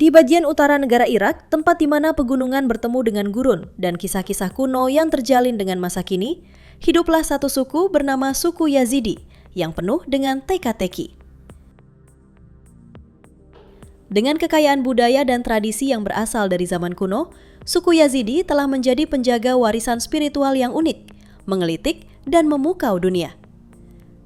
Di bagian utara negara Irak, tempat di mana pegunungan bertemu dengan gurun dan kisah-kisah kuno yang terjalin dengan masa kini, hiduplah satu suku bernama suku Yazidi yang penuh dengan teka-teki. Dengan kekayaan budaya dan tradisi yang berasal dari zaman kuno, suku Yazidi telah menjadi penjaga warisan spiritual yang unik, menggelitik, dan memukau dunia.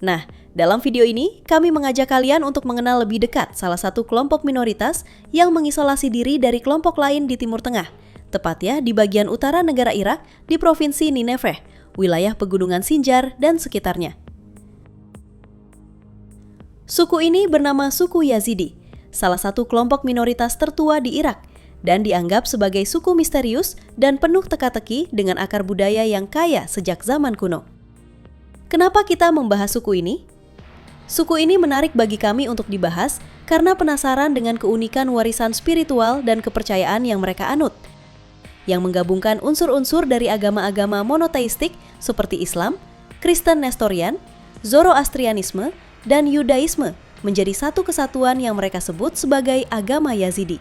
Nah, dalam video ini, kami mengajak kalian untuk mengenal lebih dekat salah satu kelompok minoritas yang mengisolasi diri dari kelompok lain di Timur Tengah, tepatnya di bagian utara negara Irak di Provinsi Nineveh, wilayah pegunungan Sinjar dan sekitarnya. Suku ini bernama suku Yazidi, salah satu kelompok minoritas tertua di Irak, dan dianggap sebagai suku misterius dan penuh teka-teki dengan akar budaya yang kaya sejak zaman kuno. Kenapa kita membahas suku ini? Suku ini menarik bagi kami untuk dibahas karena penasaran dengan keunikan warisan spiritual dan kepercayaan yang mereka anut, yang menggabungkan unsur-unsur dari agama-agama monoteistik seperti Islam, Kristen Nestorian, Zoroastrianisme, dan Yudaisme menjadi satu kesatuan yang mereka sebut sebagai agama Yazidi.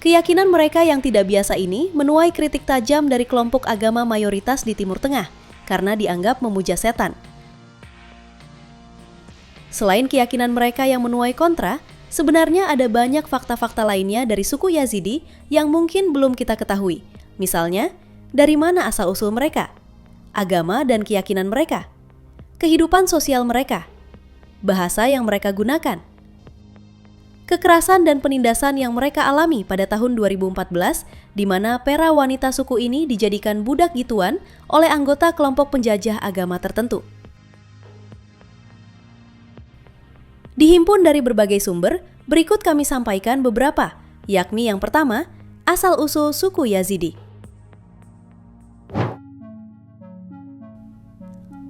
Keyakinan mereka yang tidak biasa ini menuai kritik tajam dari kelompok agama mayoritas di Timur Tengah karena dianggap memuja setan. Selain keyakinan mereka yang menuai kontra, sebenarnya ada banyak fakta-fakta lainnya dari suku Yazidi yang mungkin belum kita ketahui. Misalnya, dari mana asal-usul mereka, agama dan keyakinan mereka, kehidupan sosial mereka, bahasa yang mereka gunakan, kekerasan dan penindasan yang mereka alami pada tahun 2014, di mana para wanita suku ini dijadikan budak gituan oleh anggota kelompok penjajah agama tertentu. Dihimpun dari berbagai sumber, berikut kami sampaikan beberapa, yakni yang pertama, asal-usul suku Yazidi.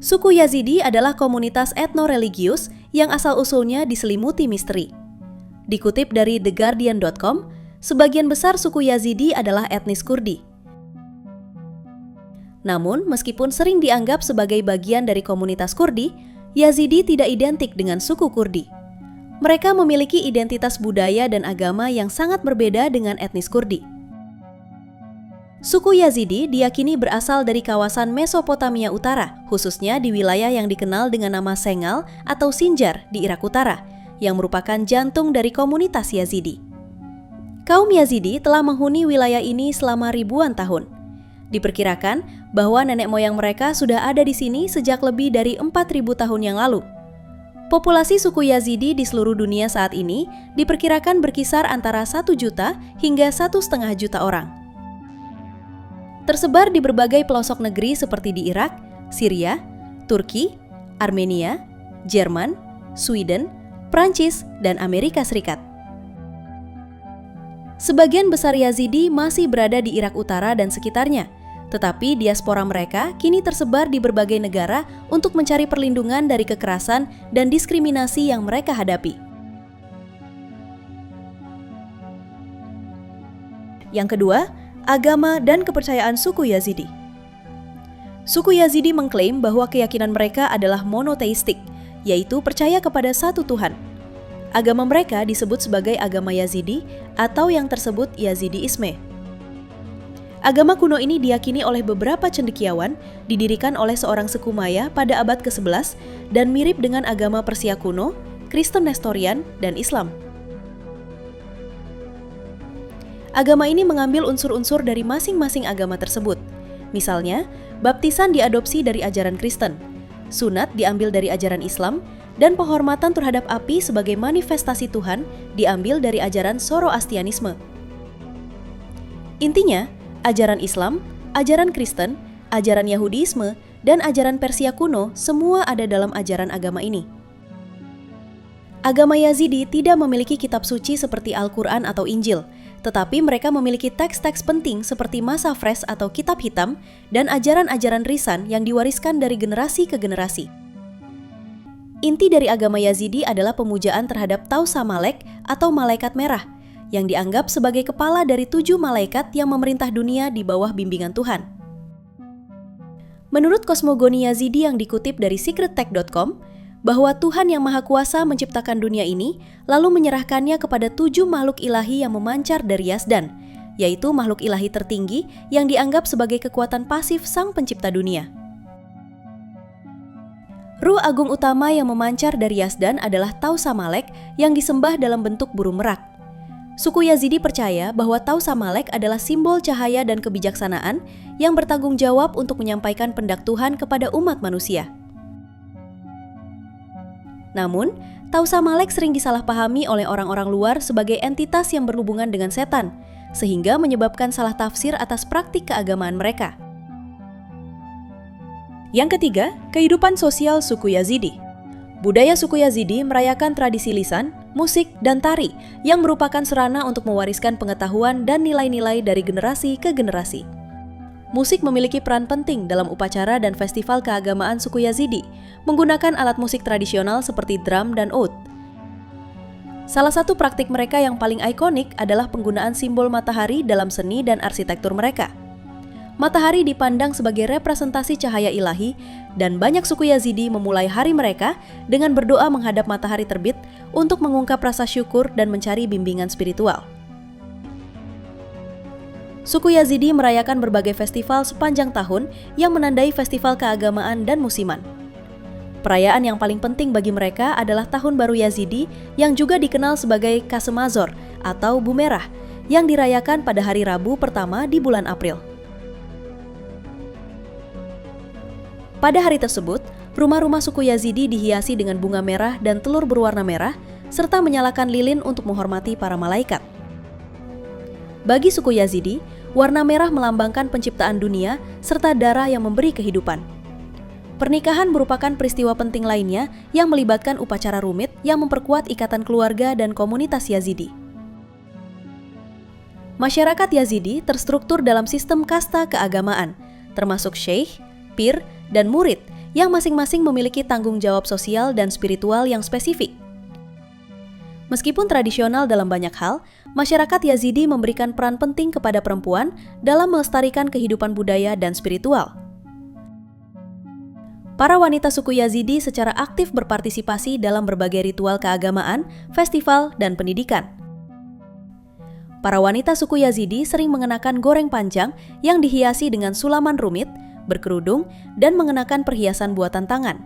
Suku Yazidi adalah komunitas etno-religius yang asal-usulnya diselimuti misteri. Dikutip dari TheGuardian.com, sebagian besar suku Yazidi adalah etnis Kurdi. Namun, meskipun sering dianggap sebagai bagian dari komunitas Kurdi, Yazidi tidak identik dengan suku Kurdi. Mereka memiliki identitas budaya dan agama yang sangat berbeda dengan etnis Kurdi. Suku Yazidi diyakini berasal dari kawasan Mesopotamia Utara, khususnya di wilayah yang dikenal dengan nama Sengal atau Sinjar di Irak Utara, yang merupakan jantung dari komunitas Yazidi. Kaum Yazidi telah menghuni wilayah ini selama ribuan tahun. Diperkirakan bahwa nenek moyang mereka sudah ada di sini sejak lebih dari 4.000 tahun yang lalu. Populasi suku Yazidi di seluruh dunia saat ini diperkirakan berkisar antara 1 juta hingga 1,5 juta orang. Tersebar di berbagai pelosok negeri seperti di Irak, Syria, Turki, Armenia, Jerman, Sweden, Prancis, dan Amerika Serikat. Sebagian besar Yazidi masih berada di Irak Utara dan sekitarnya, tetapi diaspora mereka kini tersebar di berbagai negara untuk mencari perlindungan dari kekerasan dan diskriminasi yang mereka hadapi. Yang kedua, agama dan kepercayaan suku Yazidi. Suku Yazidi mengklaim bahwa keyakinan mereka adalah monoteistik, yaitu percaya kepada satu Tuhan. Agama mereka disebut sebagai agama Yazidi atau yang tersebut Yazidiisme. Agama kuno ini diyakini oleh beberapa cendekiawan, didirikan oleh seorang suku Maya pada abad ke-11 dan mirip dengan agama Persia kuno, Kristen Nestorian, dan Islam. Agama ini mengambil unsur-unsur dari masing-masing agama tersebut. Misalnya, baptisan diadopsi dari ajaran Kristen, sunat diambil dari ajaran Islam, dan penghormatan terhadap api sebagai manifestasi Tuhan diambil dari ajaran Zoroastrianisme. Intinya, ajaran Islam, ajaran Kristen, ajaran Yahudiisme, dan ajaran Persia kuno semua ada dalam ajaran agama ini. Agama Yazidi tidak memiliki kitab suci seperti Al-Quran atau Injil, tetapi mereka memiliki teks-teks penting seperti Masafres atau kitab hitam dan ajaran-ajaran risan yang diwariskan dari generasi ke generasi. Inti dari agama Yazidi adalah pemujaan terhadap Tausa Malek atau malaikat merah, yang dianggap sebagai kepala dari 7 malaikat yang memerintah dunia di bawah bimbingan Tuhan. Menurut kosmogoni Yazidi yang dikutip dari secrettech.com, bahwa Tuhan Yang Maha Kuasa menciptakan dunia ini, lalu menyerahkannya kepada 7 makhluk ilahi yang memancar dari Yazdan, yaitu makhluk ilahi tertinggi yang dianggap sebagai kekuatan pasif Sang Pencipta dunia. Ruh agung utama yang memancar dari Yazdan adalah Tau Samalek yang disembah dalam bentuk burung merak. Suku Yazidi percaya bahwa Tau Samalek adalah simbol cahaya dan kebijaksanaan yang bertanggung jawab untuk menyampaikan pendak Tuhan kepada umat manusia. Namun, Tau Samalek sering disalahpahami oleh orang-orang luar sebagai entitas yang berhubungan dengan setan, sehingga menyebabkan salah tafsir atas praktik keagamaan mereka. Yang ketiga, kehidupan sosial suku Yazidi. Budaya suku Yazidi merayakan tradisi lisan, musik, dan tari yang merupakan sarana untuk mewariskan pengetahuan dan nilai-nilai dari generasi ke generasi. Musik memiliki peran penting dalam upacara dan festival keagamaan suku Yazidi, menggunakan alat musik tradisional seperti drum dan oud. Salah satu praktik mereka yang paling ikonik adalah penggunaan simbol matahari dalam seni dan arsitektur mereka. Matahari dipandang sebagai representasi cahaya ilahi, dan banyak suku Yazidi memulai hari mereka dengan berdoa menghadap matahari terbit untuk mengungkap rasa syukur dan mencari bimbingan spiritual. Suku Yazidi merayakan berbagai festival sepanjang tahun yang menandai festival keagamaan dan musiman. Perayaan yang paling penting bagi mereka adalah Tahun Baru Yazidi yang juga dikenal sebagai Kasemazor atau Bumerah yang dirayakan pada hari Rabu pertama di bulan April. Pada hari tersebut, rumah-rumah suku Yazidi dihiasi dengan bunga merah dan telur berwarna merah serta menyalakan lilin untuk menghormati para malaikat. Bagi suku Yazidi, warna merah melambangkan penciptaan dunia serta darah yang memberi kehidupan. Pernikahan merupakan peristiwa penting lainnya yang melibatkan upacara rumit yang memperkuat ikatan keluarga dan komunitas Yazidi. Masyarakat Yazidi terstruktur dalam sistem kasta keagamaan, termasuk syekh, pir, dan murid yang masing-masing memiliki tanggung jawab sosial dan spiritual yang spesifik. Meskipun tradisional dalam banyak hal, masyarakat Yazidi memberikan peran penting kepada perempuan dalam melestarikan kehidupan budaya dan spiritual. Para wanita suku Yazidi secara aktif berpartisipasi dalam berbagai ritual keagamaan, festival, dan pendidikan. Para wanita suku Yazidi sering mengenakan goreng panjang yang dihiasi dengan sulaman rumit, berkerudung, dan mengenakan perhiasan buatan tangan.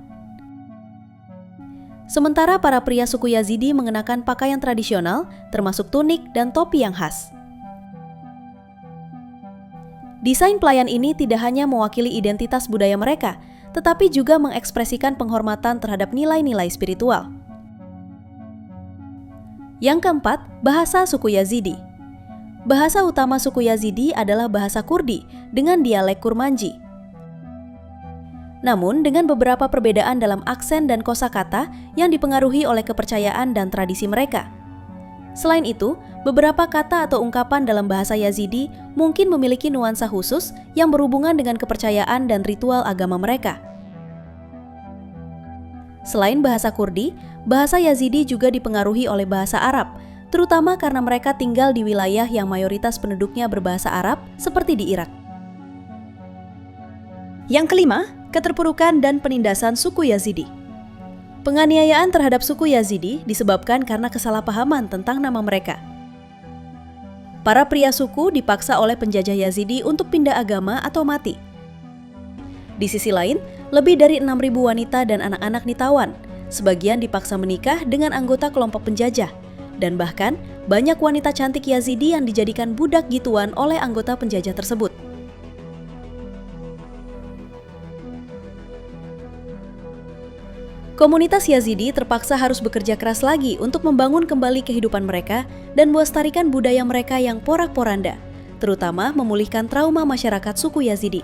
Sementara para pria suku Yazidi mengenakan pakaian tradisional, termasuk tunik dan topi yang khas. Desain pelayan ini tidak hanya mewakili identitas budaya mereka, tetapi juga mengekspresikan penghormatan terhadap nilai-nilai spiritual. Yang keempat, bahasa suku Yazidi. Bahasa utama suku Yazidi adalah bahasa Kurdi dengan dialek Kurmanji. Namun, dengan beberapa perbedaan dalam aksen dan kosakata yang dipengaruhi oleh kepercayaan dan tradisi mereka. Selain itu, beberapa kata atau ungkapan dalam bahasa Yazidi mungkin memiliki nuansa khusus yang berhubungan dengan kepercayaan dan ritual agama mereka. Selain bahasa Kurdi, bahasa Yazidi juga dipengaruhi oleh bahasa Arab, terutama karena mereka tinggal di wilayah yang mayoritas penduduknya berbahasa Arab, seperti di Irak. Yang kelima, keterpurukan dan penindasan suku Yazidi. Penganiayaan terhadap suku Yazidi disebabkan karena kesalahpahaman tentang nama mereka. Para pria suku dipaksa oleh penjajah Yazidi untuk pindah agama atau mati. Di sisi lain, lebih dari 6.000 wanita dan anak-anak ditawan. Sebagian dipaksa menikah dengan anggota kelompok penjajah. Dan bahkan, banyak wanita cantik Yazidi yang dijadikan budak gituan oleh anggota penjajah tersebut. Komunitas Yazidi terpaksa harus bekerja keras lagi untuk membangun kembali kehidupan mereka dan melestarikan budaya mereka yang porak-poranda, terutama memulihkan trauma masyarakat suku Yazidi.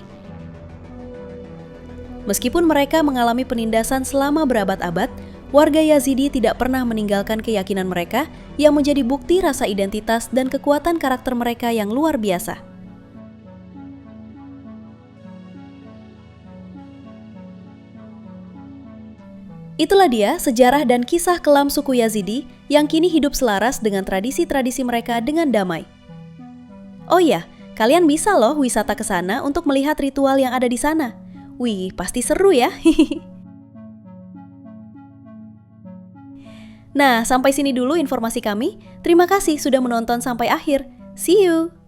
Meskipun mereka mengalami penindasan selama berabad-abad, warga Yazidi tidak pernah meninggalkan keyakinan mereka yang menjadi bukti rasa identitas dan kekuatan karakter mereka yang luar biasa. Itulah dia sejarah dan kisah kelam suku Yazidi yang kini hidup selaras dengan tradisi-tradisi mereka dengan damai. Oh iya, kalian bisa loh wisata ke sana untuk melihat ritual yang ada di sana. Wih, pasti seru ya. Nah, sampai sini dulu informasi kami. Terima kasih sudah menonton sampai akhir. See you!